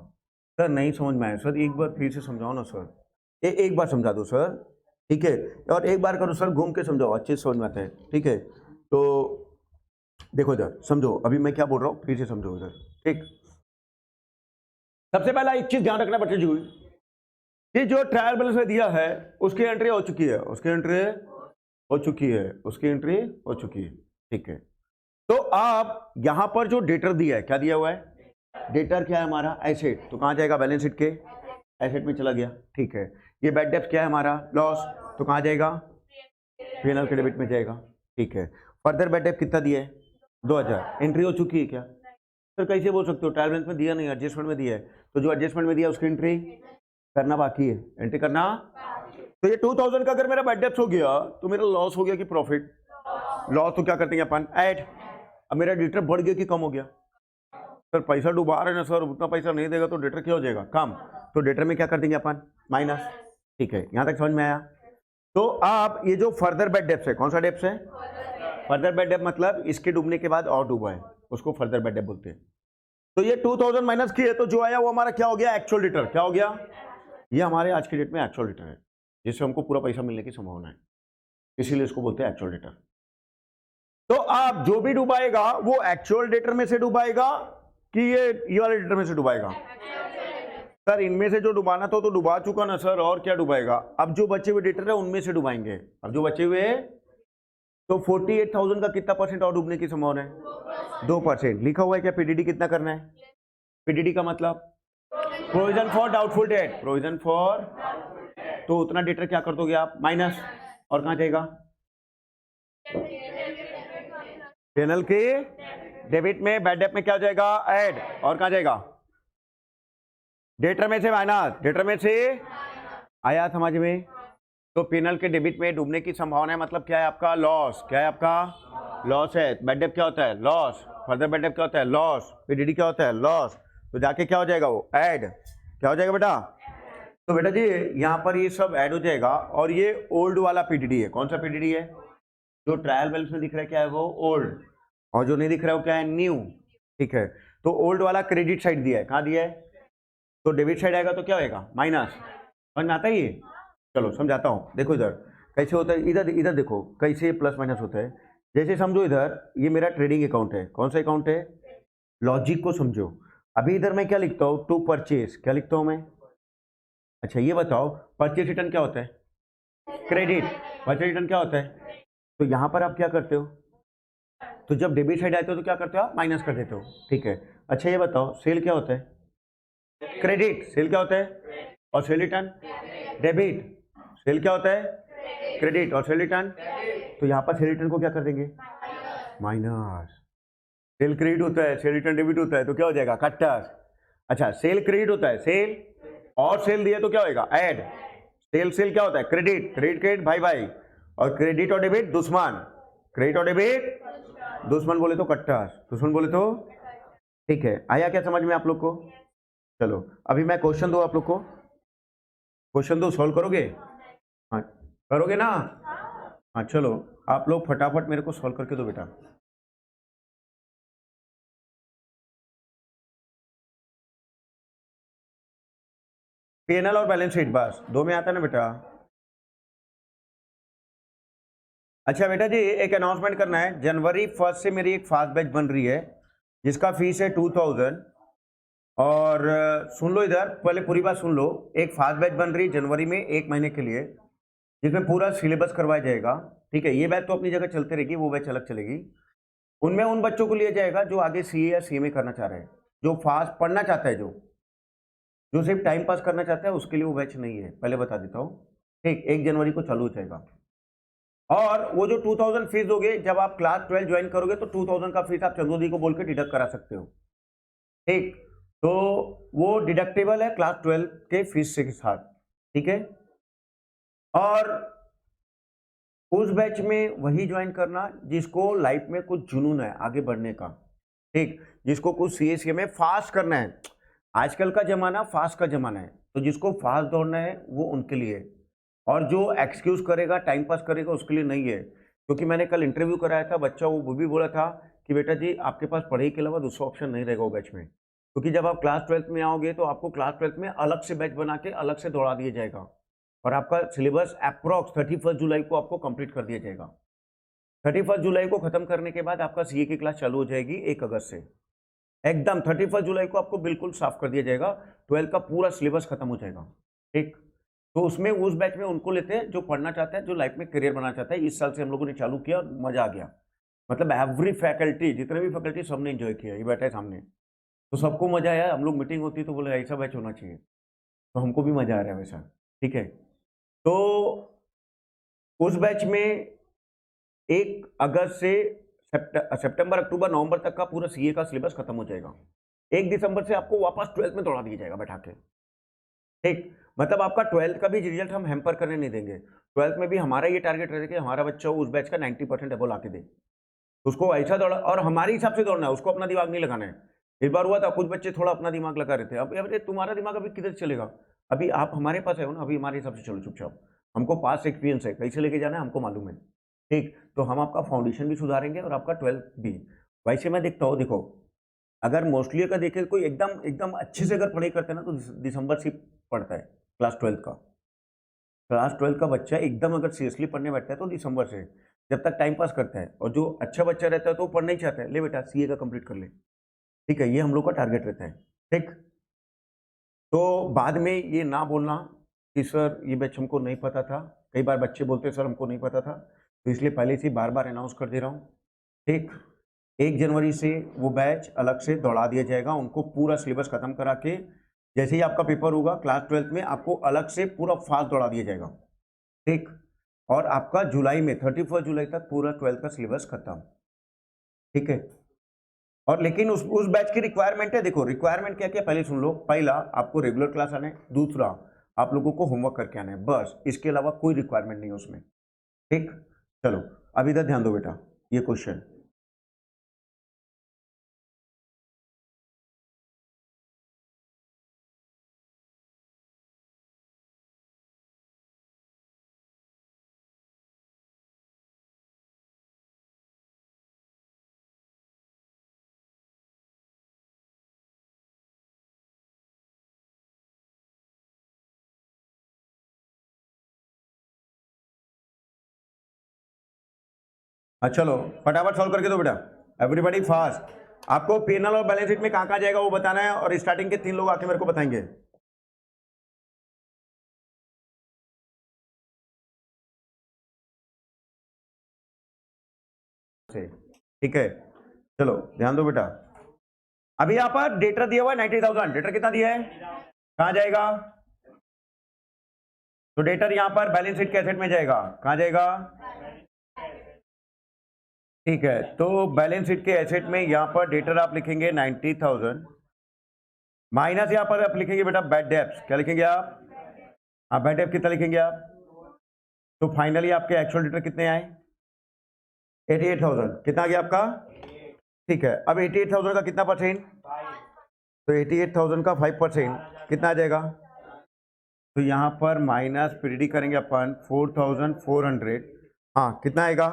सर नहीं समझ में आया सर, एक बार फिर से समझाओ ना सर, एक बार समझा दो सर, ठीक है, और एक बार करो सर, घूम के समझाओ, अच्छे से समझ में आता है, ठीक है। तो देखो इधर समझो, अभी मैं क्या बोल रहा हूँ फिर से समझो इधर, ठीक। सबसे पहला एक चीज ध्यान रखना बच्चे जी, कि जो ट्रायल बैलेंस में दिया है उसकी एंट्री हो चुकी है, उसकी एंट्री हो चुकी है, उसकी एंट्री हो चुकी है, ठीक है। तो आप यहां पर जो डेटर दिया है, क्या दिया हुआ है, डेटर क्या है हमारा, एसेट, तो कहां जाएगा, बैलेंस शीट के एसेट में चला गया, ठीक है। ये बैड डेब्ट क्या है हमारा, लॉस, तो कहां जाएगा, पीएनएल के डेबिट में जाएगा, ठीक है। फर्दर बैड डेब्ट कितना दिया है, 2,000, एंट्री हो चुकी है क्या। सर कैसे बोल सकते हो, ट्रायल बैलेंस में दिया नहीं, एडजस्टमेंट में दिया है, तो जो एडजस्टमेंट में दिया उसकी एंट्री करना बाकी है, एंट्री करना। तो ये 2,000 का अगर मेरा बैड डेब्ट हो गया तो मेरा लॉस हो गया कि प्रॉफिट, लॉस, तो क्या करते हैं अपन, ऐड। अब मेरा डेटर बढ़ गया कि कम हो गया, सर पैसा डुबा रहे ना सर, उतना पैसा नहीं देगा तो डेटर क्या हो जाएगा, कम, तो डेटर में क्या कर देंगे अपन, माइनस, ठीक है। यहां तक समझ में आया। तो आप ये जो फर्दर बैड डेब्ट है, कौन सा डेब्ट है, फर्दर बैड डेब्ट मतलब इसके डूबने के बाद और डूबा है, उसको फर्दर बैड डेब्ट बोलते हैं। तो ये 2,000 माइनस किए तो जो आया वो हमारा क्या हो गया, एक्चुअल डेटर, क्या हो गया, ये हमारे आज की डेट में एक्चुअल डेटर है, जिससे हमको पूरा पैसा मिलने की संभावना है, इसीलिए इसको बोलते हैं एक्चुअल डेटर। तो आप जो भी डुबाएगा वो एक्चुअल डेटर में से डुबाएगा कि ये वाले डेटर में से डुबाएगा, सर इनमें से जो डुबाना था तो डुबा चुका ना सर, और क्या डुबाएगा, अब जो बचे हुए डेटर है उनमें से डुबाएंगे, अब जो बचे हुए, तो 48,000 का कितना परसेंट और डूबने की संभावना है, 2%। लिखा हुआ है क्या, पीडीडी कितना करना है, पीडीडी का मतलब provision for doubtful debt, provision for, तो उतना डेटर क्या कर दोगे आप, माइनस, और कहां जाएगा, पीएनएल के डेबिट में, बैड डेब्ट में क्या हो जाएगा, ऐड, और कहां जाएगा, डेटर में से माइनस, डेटर में से, आया समझ में। तो P&L के डेबिट में डूबने की संभावना है, मतलब क्या है आपका लॉस, क्या है आपका लॉस है। बैड डेट क्या होता है लॉस, फर्दर बैड डेट क्या होता है लॉस, पीडीडी क्या होता है लॉस। तो जाके क्या हो जाएगा वो ऐड, क्या हो जाएगा बेटा। तो बेटा जी यहाँ पर ये सब ऐड हो जाएगा और ये ओल्ड वाला पीडीडी है। कौन सा पीडीडी है, जो ट्रायल बैलेंस में दिख रहा है क्या है वो ओल्ड, और जो नहीं दिख रहा है वो क्या है न्यू। ठीक है, तो ओल्ड वाला क्रेडिट साइड दिया है, कहाँ दिया है, तो डेबिट साइड आएगा तो क्या होएगा माइनस। समझ में आता है ये, चलो समझाता हूँ। देखो इधर कैसे होता है, इधर इधर देखो कैसे प्लस माइनस होता है। जैसे समझो इधर ये मेरा ट्रेडिंग अकाउंट है, कौन सा अकाउंट है, लॉजिक को समझो। अभी इधर मैं क्या लिखता हूँ, टू परचेज, क्या लिखता हूँ मैं। अच्छा ये बताओ परचेज रिटर्न क्या होता है, क्रेडिट। परचेज रिटर्न क्या होता है, तो यहाँ पर आप क्या करते हो, तो जब डेबिट साइड आते हो तो क्या करते हो आप माइनस कर देते हो। ठीक है, अच्छा ये बताओ सेल क्या होता है, क्रेडिट। सेल क्या होता है, और सेल रिटर्न डेबिट। सेल क्या होता है, क्रेडिट, और सेल रिटर्न। तो यहाँ पर सेल रिटर्न को क्या कर देंगे माइनस। सेल क्रेडिट होता है, सेल रिटर्न डेबिट होता है, तो क्या हो जाएगा कट्टर। अच्छा सेल क्रेडिट होता है, सेल और सेल दिए तो क्या होगा ऐड। सेल सेल क्या होता है क्रेडिट, क्रेडिट क्रेडिट भाई भाई, और क्रेडिट और डेबिट दुश्मन, क्रेडिट और डेबिट दुश्मन बोले तो कट्टर, दुश्मन बोले तो। ठीक है, आया क्या समझ में आप लोग को। चलो अभी मैं क्वेश्चन दो आप लोग को, क्वेश्चन दो सॉल्व करोगे, हाँ करोगे ना। हाँ चलो आप लोग फटाफट मेरे को सॉल्व करके दो बेटा। P&L और बैलेंस शीट बस दो में आता है ना बेटा। अच्छा बेटा जी एक अनाउंसमेंट करना है, जनवरी 1 से मेरी एक फास्ट बैच बन रही है जिसका फीस है 2000। और सुन लो इधर पहले पूरी बात सुन लो, एक फास्ट बैच बन रही है जनवरी में 1 महीने के लिए जिसमें पूरा सिलेबस करवाया जाएगा। ठीक है, ये बैच तो अपनी जगह चलती रहेगी, वो बैच अलग चलेगी। उनमें उन बच्चों को लिया जाएगा जो आगे सीए या सीएमए करना चाह रहे हैं, जो फास्ट पढ़ना चाहता है, जो सिर्फ टाइम पास करना चाहता है, उसके लिए वो बैच नहीं है, पहले बता देता हूँ। ठीक, 1 जनवरी को चालू हो जाएगा। और वो जो 2000 फीस दोगे जब आप क्लास 12 ज्वाइन करोगे तो 2000 का फीस आप चंदू दी को बोल के डिडक्ट करा सकते हो। ठीक, तो वो डिडक्टेबल है क्लास 12 के फीस के साथ। ठीक है, और उस बैच में वही ज्वाइन करना जिसको लाइफ में कुछ जुनून है आगे बढ़ने का। ठीक, जिसको कुछ सीएसए में फास्ट करना है, आजकल का जमाना फास्ट का जमाना है, तो जिसको फास्ट दौड़ना है वो उनके लिए, और जो एक्सक्यूज करेगा टाइम पास करेगा उसके लिए नहीं है। क्योंकि मैंने कल इंटरव्यू कराया था, बच्चा वो भी बोला था कि बेटा जी आपके पास पढ़ाई के अलावा दूसरा ऑप्शन नहीं रहेगा वो बैच में, क्योंकि जब आप क्लास 12th में आओगे तो आपको क्लास 12th में अलग से बैच बना के अलग से दौड़ा दिया जाएगा, और आपका सिलेबस अप्रॉक्स 31 जुलाई को आपको कंप्लीट कर दिया जाएगा। 31 जुलाई को खत्म करने के बाद आपका सीए की क्लास चालू हो जाएगी 1 अगस्त से, एकदम 31 जुलाई को आपको बिल्कुल साफ कर दिया जाएगा, 12 का पूरा सिलेबस खत्म हो जाएगा। ठीक, तो उसमें उस बैच में उनको लेते हैं जो पढ़ना चाहता है, जो लाइफ में करियर बनाना चाहता है। इस साल से हम लोगों ने चालू किया और मजा आ गया, मतलब एवरी फैकल्टी, जितने भी फैकल्टी सबने एंजॉय किया, ये बैठा है सामने, तो सबको मजा आया। हम लोग मीटिंग होती तो बोले ऐसा बैच होना चाहिए, तो हमको भी मजा आ रहा है वैसा। ठीक है, तो उस बैच में 1 अगस्त से सितंबर अक्टूबर नवंबर तक का पूरा सीए का सिलेबस खत्म हो जाएगा। 1 दिसंबर से आपको वापस 12th में दौड़ा दिया जाएगा बैठा के। ठीक, मतलब आपका 12th का भी रिजल्ट हम हैम्पर करने नहीं देंगे। 12th में भी हमारा ये टारगेट रहेगा कि हमारा बच्चा उस बैच का 90% अबव ला के दे, उसको ऐसा दौड़ा, और हमारे हिसाब से दौड़ना है, उसको अपना दिमाग नहीं लगाना है। इस बार हुआ था कुछ बच्चे थोड़ा अपना दिमाग लगा रहे थे, अब अरे तुम्हारा दिमाग अभी किधर चलेगा, अभी आप हमारे पास है ना, अभी हमारे हिसाब से चलो चुपचाप, हमको पास एक्सपीरियंस है, कैसे लेके जाना है हमको मालूम है। ठीक, तो हम आपका फाउंडेशन भी सुधारेंगे और आपका 12th भी। वैसे मैं देखता हूँ, देखो अगर मोस्टली अगर देखे कोई एकदम एकदम अच्छे से अगर पढ़ाई करते हैं ना तो दिसंबर से पढ़ता है क्लास 12th का। क्लास 12th का बच्चा एकदम अगर सीरियसली पढ़ने बैठता है तो दिसंबर से, जब तक टाइम पास करता है, और जो अच्छा बच्चा रहता है तो वो पढ़ना ही चाहता है, ले बेटा सीए का कंप्लीट कर ले। ठीक है, ये हम लोग का टारगेट रहता है। ठीक, तो बाद में ये ना बोलना कि सर ये बैच हमको नहीं पता था, कई बार बच्चे बोलते हैं सर हमको नहीं पता था, तो इसलिए पहले से बार बार अनाउंस कर दे रहा हूँ। ठीक, 1 जनवरी से वो बैच अलग से दौड़ा दिया जाएगा, उनको पूरा सिलेबस खत्म करा के जैसे ही आपका पेपर होगा क्लास 12th में आपको अलग से पूरा फास्ट दौड़ा दिया जाएगा। ठीक, और आपका जुलाई में 31 जुलाई तक पूरा 12th का सिलेबस खत्म। ठीक है, और लेकिन उस बैच की रिक्वायरमेंट है, देखो रिक्वायरमेंट क्या क्या पहले सुन लो। पहला, आपको रेगुलर क्लास आना है। दूसरा, आप लोगों को होमवर्क करके आना है बस, इसके अलावा कोई रिक्वायरमेंट नहीं है उसमें। ठीक, चलो अब इधर ध्यान दो बेटा, ये क्वेश्चन चलो फटाफट सॉल्व करके दो बेटा, एवरीबॉडी फास्ट। आपको पेनल और बैलेंस शीट में कहां कहां जाएगा वो बताना है, और स्टार्टिंग के 3 लोग आके मेरे को बताएंगे। ठीक है, चलो ध्यान दो बेटा। अभी यहाँ पर डेटर दिया हुआ है 90,000, डेटर कितना दिया है, कहां जाएगा, तो डेटर यहाँ पर बैलेंस शीट के एसेट में जाएगा, कहां जाएगा, ठीक है। तो बैलेंस शीट के एसेट में यहाँ पर डेटर आप लिखेंगे 90,000, माइनस यहाँ पर आप लिखेंगे बेटा बैड डेब्ट्स, क्या लिखेंगे आप, बैड डेब्ट कितना लिखेंगे आप, तो फाइनली आपके एक्चुअल डेटर कितने आए, 88,000, कितना आ गया आपका, ठीक है। अब 88,000 का कितना परसेंट, तो 88,000 का 5% कितना आ जाएगा, तो यहाँ पर माइनस पीडीडी करेंगे अपन 4,400, हाँ कितना आएगा,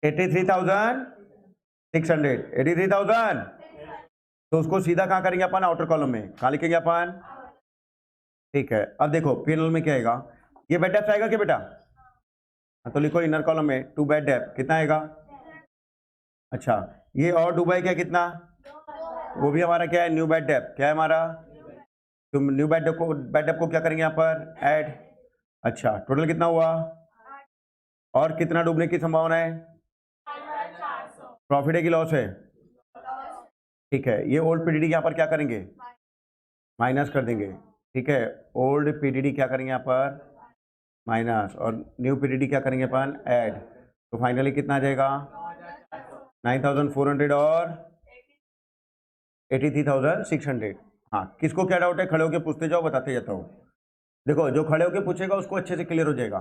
83,600, 83,000, तो उसको सीधा कहाँ करेंगे अपन, आउटर कॉलम में, कहाँ लिखेंगे अपन, ठीक है। अब देखो पेनल में क्या आएगा, ये बैड डेब्ट आएगा क्या बेटा, तो लिखो इनर कॉलम में 2 बैड डेब्ट कितना आएगा, अच्छा ये और डुबाई क्या कितना, वो भी हमारा क्या है, न्यू बैड डेब्ट, क्या है हमारा, तो न्यू बैड डेब्ट को क्या करेंगे यहाँ पर ऐड, अच्छा टोटल कितना हुआ, और कितना डूबने की संभावना है, प्रॉफिट है कि लॉस है, ठीक है। ये ओल्ड पीडीडी यहाँ पर क्या करेंगे, माइनस कर देंगे, ठीक है। ओल्ड पीडीडी क्या करेंगे यहाँ पर माइनस, और न्यू पीडीडी क्या करेंगे अपन ऐड, तो फाइनली कितना आ जाएगा 9,400 और 83,600। हाँ किसको क्या डाउट है, खड़े होके पूछते जाओ, बताते जाता हूँ। देखो जो खड़े होके पूछेगा उसको अच्छे से क्लियर हो जाएगा,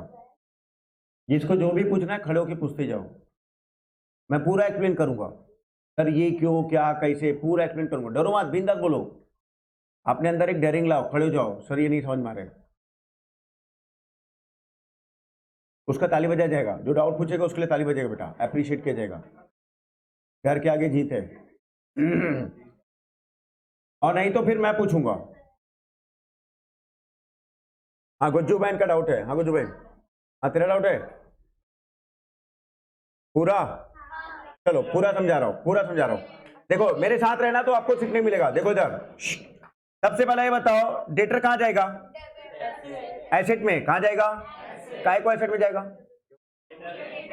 जिसको जो भी पूछना है खड़े होके पूछते जाओ, मैं पूरा एक्सप्लेन करूंगा, सर ये क्यों क्या कैसे पूरा एक्सप्लेन करूंगा, डरो मत, बिंदास बोलो, अपने अंदर एक डेयरिंग लाओ, खड़े हो जाओ, सर ये नहीं समझ में आ रहा है, उसका ताली बजाया जाएगा, जो डाउट पूछेगा उसके लिए ताली बजेगा बेटा, अप्रिशिएट किया जाएगा, घर के आगे जीत है। और नहीं तो फिर मैं पूछूंगा। हाँ गुज्जू बहन का डाउट है, हाँ गुज्जू बहन, हाँ तेरा डाउट है पूरा, चलो पूरा समझा रहा हूँ, पूरा समझा रहा हूँ, देखो मेरे साथ रहना तो आपको सीखने मिलेगा। देखो इधर सबसे पहले ये बताओ डेटर कहाँ जाएगा, एसेट में, कहाँ जाएगा, काय को एसेट में जाएगा,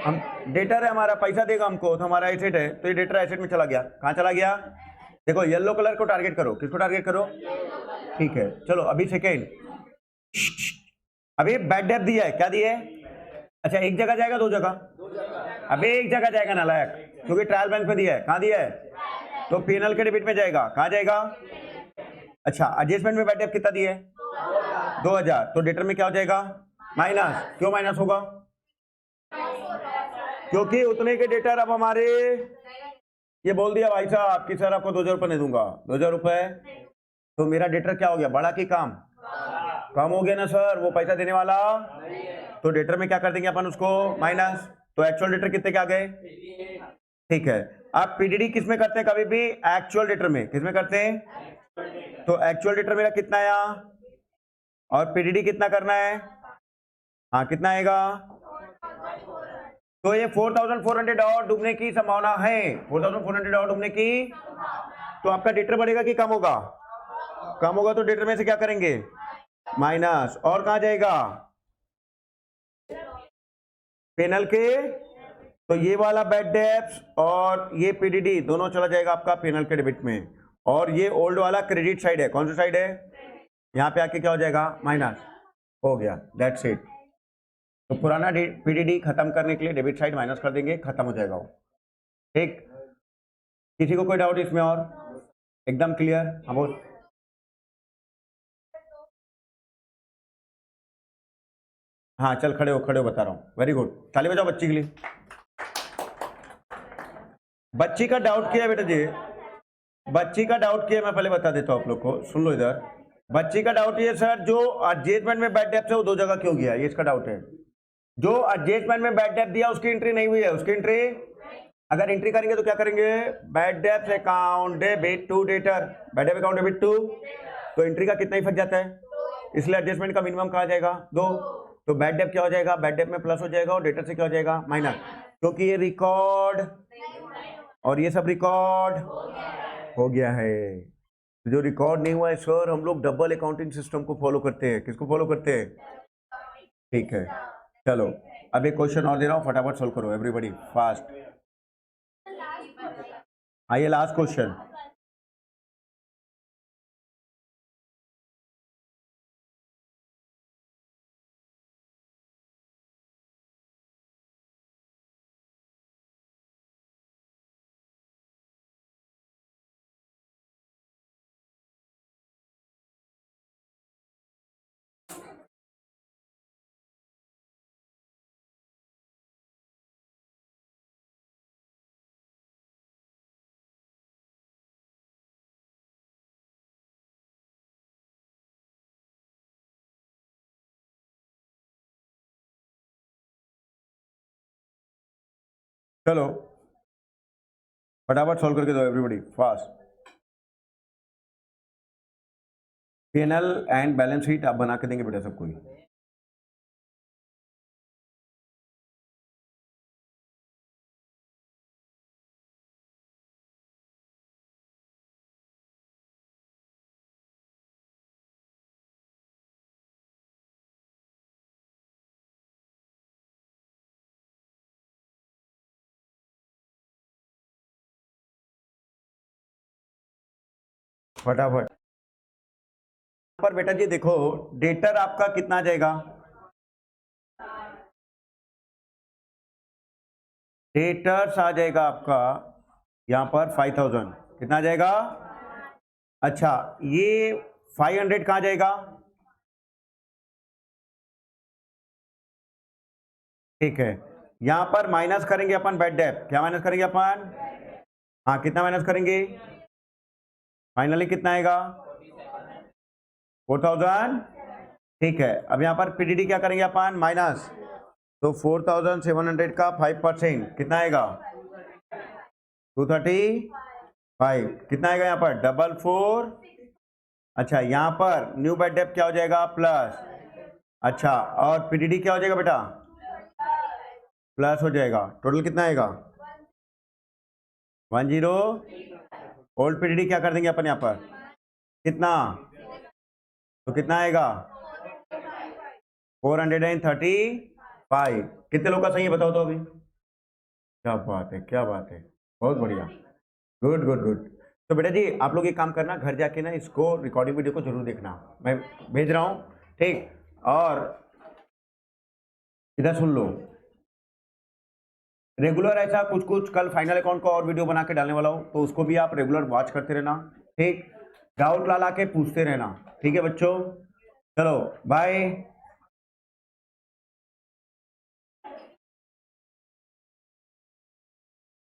हम डेटर है हमारा, पैसा देगा हमको, तो हमारा एसेट है, तो ये डेटर एसेट में चला गया, कहाँ चला गया, देखो येलो कलर को टारगेट करो, किसको टारगेट करो, ठीक है। चलो अभी सेकेंड, अभी बैड डेब्ट दिया है, क्या दिया है, अच्छा एक जगह जाएगा दो जगह, अभी एक जगह जाएगा नालायक, क्योंकि ट्रायल बैंक में दिया है, कहाँ दिया है, तो पीएनएल के डेबिट में जाएगा, कहाँ जाएगा, अच्छा एडजस्टमेंट में बैड डेब्ट कितना दिया है 2,000, तो डेटर में क्या हो जाएगा माइनस, क्यों माइनस होगा, क्योंकि उतने के डेटर अब हमारे, ये बोल दिया भाई साहब कि सर आपको 2,000 रुपये नहीं दूंगा, 2,000 रुपये, तो मेरा डेटर क्या हो गया, बड़ा की कम, कम हो गया ना सर, वो पैसा देने वाला, तो डेटर में क्या कर देंगे अपन उसको माइनस, तो एक्चुअल डेटर कितने के आ गए, ठीक है। आप पीडीडी किस में करते हैं कभी भी, एक्चुअल डेटर में, किस में करते हैं, तो एक्चुअल डेटर मेरा कितना आया, और पीडीडी कितना करना है, हाँ कितना आएगा, तो ये 4,400 और डूबने की संभावना है, 4,400 और डूबने की, तो आपका डेटर बढ़ेगा कि कम होगा, कम होगा, तो डेटर में से क्या करेंगे माइनस, और कहां जाएगा पेनल के, तो ये वाला बैड डेब्ट्स और ये पीडीडी दोनों चला जाएगा आपका पेनल के डेबिट में, और ये ओल्ड वाला क्रेडिट साइड है, कौन सी साइड है, यहाँ पे आके क्या हो जाएगा माइनस, हो गया, दैट्स इट। तो पुराना पीडीडी खत्म करने के लिए डेबिट साइड माइनस कर देंगे, खत्म हो जाएगा वो, ठीक। किसी को कोई डाउट इसमें, और एकदम क्लियर, हाँ बोल, हाँ चल खड़े हो बता रहा हूँ, वेरी गुड, ताली बजाओ बच्ची के लिए। बच्ची का डाउट किया बेटा जी, बच्ची का डाउट किया, मैं पहले बता देता हूँ आप लोग को, सुन लो इधर। बच्ची का डाउट ये सर, जो एडजस्टमेंट में बैड डेप्थ है वो 2 जगह क्यों गया, ये इसका डाउट है। जो एडजस्टमेंट में बैड डेप्थ दिया उसकी एंट्री नहीं हुई है, उसकी एंट्री अगर एंट्री करेंगे तो क्या करेंगे, बैड डेप्थ account debit to debtor, bad डेप्थ अकाउंट डेबिट टू, तो एंट्री का कितना इफेक्ट जाता है, इसलिए एडजस्टमेंट का मिनिमम कहा जाएगा 2, तो बैड डेप्थ क्या हो जाएगा, बैड डेप्थ में प्लस हो जाएगा और डेटर से क्या हो जाएगा माइनस, क्योंकि ये रिकॉर्ड और ये सब रिकॉर्ड हो गया है। जो रिकॉर्ड नहीं हुआ है सर, हम लोग डबल अकाउंटिंग सिस्टम को फॉलो करते हैं, किसको फॉलो करते हैं, ठीक है। चलो अब एक क्वेश्चन और दे रहा हूं, फटाफट सोल्व करो एवरीबॉडी फास्ट। आइए लास्ट क्वेश्चन, चलो फटाफट सॉल्व करके दो everybody fast. P&L and balance sheet आप बना के देंगे बेटा सबको ही। फटाफट पर बेटा जी देखो, डेटर आपका कितना आ जाएगा, डेटर्स आ जाएगा आपका यहां पर 5000, कितना आ जाएगा, अच्छा ये 500 कहां जाएगा, ठीक है। यहां पर माइनस करेंगे अपन बैड डेप्थ, क्या माइनस करेंगे अपन, हाँ कितना माइनस करेंगे, फाइनली कितना आएगा 4000, ठीक है। अब यहां पर पीडीडी क्या करेंगे अपन माइनस, तो 4700 का 5% कितना आएगा 235, कितना आएगा यहाँ पर 44, अच्छा यहाँ पर न्यू बैड डेप्थ क्या हो जाएगा प्लस, अच्छा और पीडीडी क्या हो जाएगा बेटा प्लस हो जाएगा, टोटल कितना आएगा 10, ओल्ड पीडीडी क्या कर देंगे अपन यहाँ पर कितना, तो कितना आएगा 435, कितने लोग का सही है बताओ तो अभी, क्या बात है क्या बात है, बहुत बढ़िया, गुड गुड गुड। तो बेटा जी आप लोग एक काम करना, घर जाके ना इसको रिकॉर्डिंग वीडियो को जरूर देखना, मैं भेज रहा हूँ, ठीक। और इधर सुन लो, रेगुलर ऐसा कुछ कुछ कल फाइनल अकाउंट का और वीडियो बना के डालने वाला हूँ, तो उसको भी आप रेगुलर वॉच करते रहना, ठीक। डाउट ला के पूछते रहना, ठीक है बच्चों, चलो बाय।